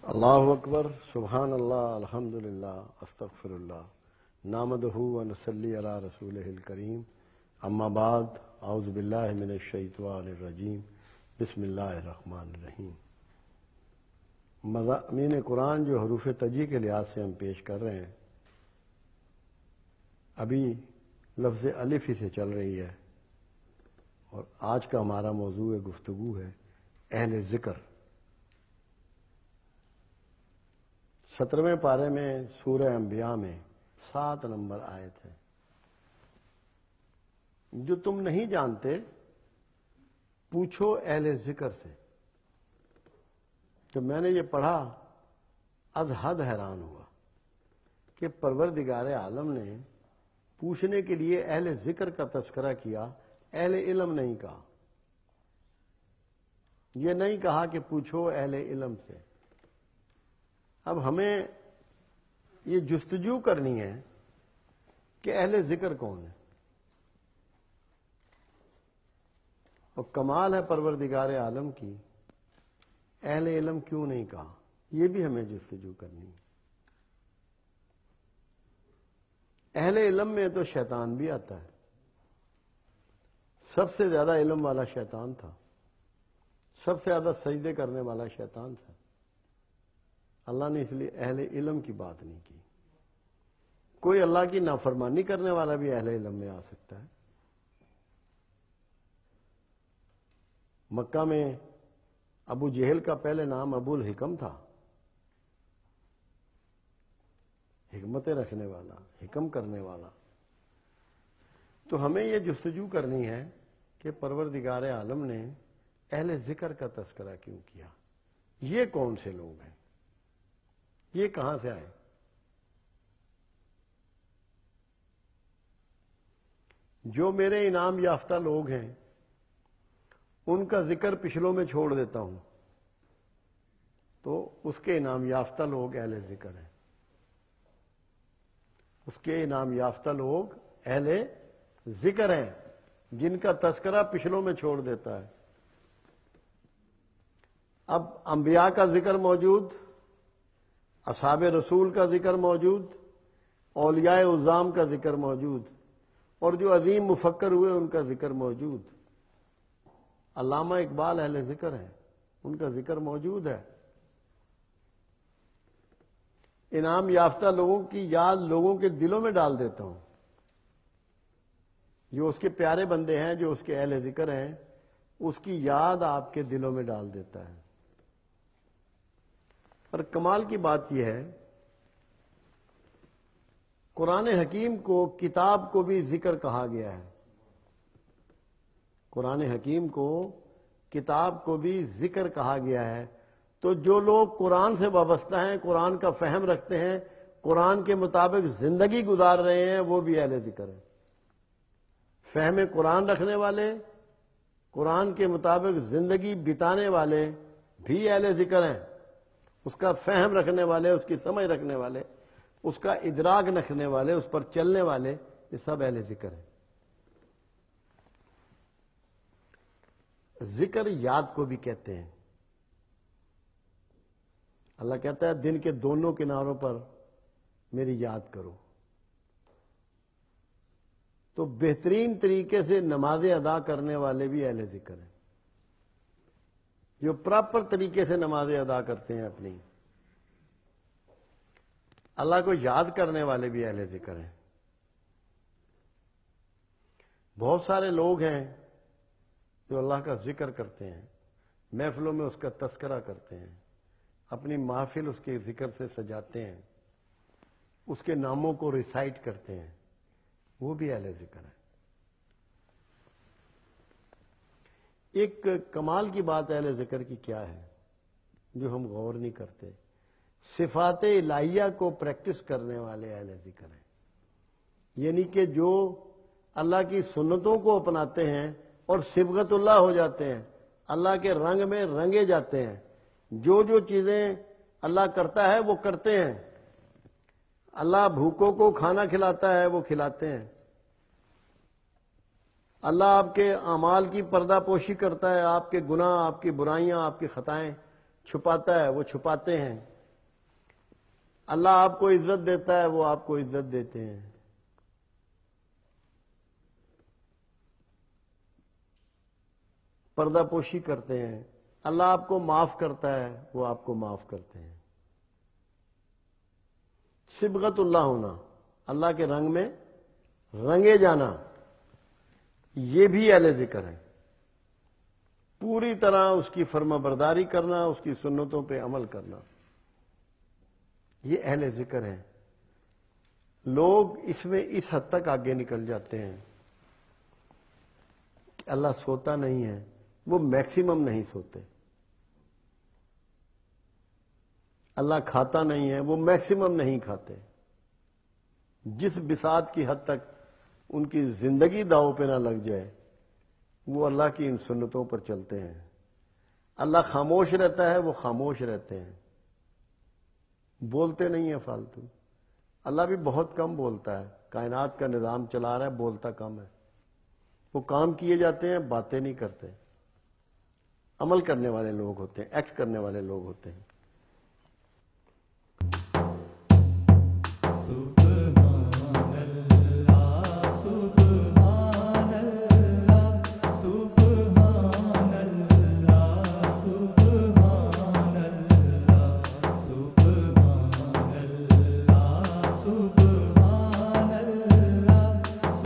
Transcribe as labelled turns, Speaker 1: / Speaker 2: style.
Speaker 1: اللہ اکبر، سبحان اللہ، الحمدللہ، استغفر اللہ، نحمدہ و نصلی علی رسولہ الکریم، اما بعد، اعوذ باللہ من الشیطان الرجیم، بسم اللہ الرحمن الرحیم۔ مضامین قرآن جو حروف تجی کے لحاظ سے ہم پیش کر رہے ہیں، ابھی لفظ الف ہی سے چل رہی ہے، اور آج کا ہمارا موضوع گفتگو ہے اہل ذکر۔ 17ویں پارے میں سورہ انبیاء میں 7 نمبر آیت ہے، جو تم نہیں جانتے پوچھو اہل ذکر سے۔ جب میں نے یہ پڑھا از حد حیران ہوا کہ پروردگار عالم نے پوچھنے کے لیے اہل ذکر کا تذکرہ کیا، اہل علم نہیں کہا۔ یہ نہیں کہا کہ پوچھو اہل علم سے۔ اب ہمیں یہ جستجو کرنی ہے کہ اہل ذکر کون ہے، اور کمال ہے پروردگار عالم کی، اہل علم کیوں نہیں کہا، یہ بھی ہمیں جستجو کرنی ہے۔ اہل علم میں تو شیطان بھی آتا ہے، سب سے زیادہ علم والا شیطان تھا، سب سے زیادہ سجدے کرنے والا شیطان تھا۔ اللہ نے اس لیے اہل علم کی بات نہیں کی۔ کوئی اللہ کی نافرمانی کرنے والا بھی اہل علم میں آ سکتا ہے۔ مکہ میں ابو جہل کا پہلے نام ابو الحکم تھا، حکمتیں رکھنے والا، حکم کرنے والا۔ تو ہمیں یہ جستجو کرنی ہے کہ پروردگار عالم نے اہل ذکر کا تذکرہ کیوں کیا، یہ کون سے لوگ ہیں، یہ کہاں سے آئے۔ جو میرے انعام یافتہ لوگ ہیں ان کا ذکر پچھلوں میں چھوڑ دیتا ہوں، تو اس کے انعام یافتہ لوگ اہل ذکر ہیں، اس کے انعام یافتہ لوگ اہل ذکر ہیں، جن کا تذکرہ پچھلوں میں چھوڑ دیتا ہے۔ اب انبیاء کا ذکر موجود، اصحاب رسول کا ذکر موجود، اولیاء عظام کا ذکر موجود، اور جو عظیم مفکر ہوئے ان کا ذکر موجود۔ علامہ اقبال اہل ذکر ہیں، ان کا ذکر موجود ہے۔ انعام یافتہ لوگوں کی یاد لوگوں کے دلوں میں ڈال دیتا ہوں، جو اس کے پیارے بندے ہیں، جو اس کے اہل ذکر ہیں، اس کی یاد آپ کے دلوں میں ڈال دیتا ہے۔ اور کمال کی بات یہ ہے، قرآن حکیم کو، کتاب کو بھی ذکر کہا گیا ہے۔ قرآن حکیم کو، کتاب کو بھی ذکر کہا گیا ہے۔ تو جو لوگ قرآن سے وابستہ ہیں، قرآن کا فہم رکھتے ہیں، قرآن کے مطابق زندگی گزار رہے ہیں، وہ بھی اہل ذکر ہیں۔ فہم قرآن رکھنے والے، قرآن کے مطابق زندگی بتانے والے بھی اہل ذکر ہیں۔ اس کا فہم رکھنے والے، اس کی سمجھ رکھنے والے، اس کا ادراک رکھنے والے، اس پر چلنے والے، یہ سب اہل ذکر ہیں۔ ذکر یاد کو بھی کہتے ہیں۔ اللہ کہتا ہے دن کے دونوں کناروں پر میری یاد کرو۔ تو بہترین طریقے سے نمازیں ادا کرنے والے بھی اہل ذکر ہیں، جو پراپر طریقے سے نمازیں ادا کرتے ہیں اپنی۔ اللہ کو یاد کرنے والے بھی اہل ذکر ہیں۔ بہت سارے لوگ ہیں جو اللہ کا ذکر کرتے ہیں، محفلوں میں اس کا تذکرہ کرتے ہیں، اپنی محفل اس کے ذکر سے سجاتے ہیں، اس کے ناموں کو ریسائٹ کرتے ہیں، وہ بھی اہل ذکر ہیں۔ ایک کمال کی بات اہل ذکر کی کیا ہے جو ہم غور نہیں کرتے، صفات الہیہ کو پریکٹس کرنے والے اہل ذکر ہیں۔ یعنی کہ جو اللہ کی سنتوں کو اپناتے ہیں اور صبغت اللہ ہو جاتے ہیں، اللہ کے رنگ میں رنگے جاتے ہیں، جو جو چیزیں اللہ کرتا ہے وہ کرتے ہیں۔ اللہ بھوکوں کو کھانا کھلاتا ہے، وہ کھلاتے ہیں۔ اللہ آپ کے اعمال کی پردہ پوشی کرتا ہے، آپ کے گناہ، آپ کی برائیاں، آپ کی خطائیں چھپاتا ہے، وہ چھپاتے ہیں۔ اللہ آپ کو عزت دیتا ہے، وہ آپ کو عزت دیتے ہیں۔ پردہ پوشی کرتے ہیں۔ اللہ آپ کو معاف کرتا ہے، وہ آپ کو معاف کرتے ہیں۔ صبغت اللہ ہونا، اللہ کے رنگ میں رنگے جانا، یہ بھی اہل ذکر ہے۔ پوری طرح اس کی فرما برداری کرنا، اس کی سنتوں پہ عمل کرنا، یہ اہل ذکر ہے۔ لوگ اس میں اس حد تک آگے نکل جاتے ہیں کہ اللہ سوتا نہیں ہے، وہ میکسیمم نہیں سوتے۔ اللہ کھاتا نہیں ہے، وہ میکسیمم نہیں کھاتے۔ جس بساط کی حد تک ان کی زندگی داؤ پہ نہ لگ جائے، وہ اللہ کی ان سنتوں پر چلتے ہیں۔ اللہ خاموش رہتا ہے، وہ خاموش رہتے ہیں، بولتے نہیں ہیں فالتو۔ اللہ بھی بہت کم بولتا ہے، کائنات کا نظام چلا رہا ہے، بولتا کم ہے۔ وہ کام کیے جاتے ہیں، باتیں نہیں کرتے۔ عمل کرنے والے لوگ ہوتے ہیں، ایکٹ کرنے والے لوگ ہوتے ہیں۔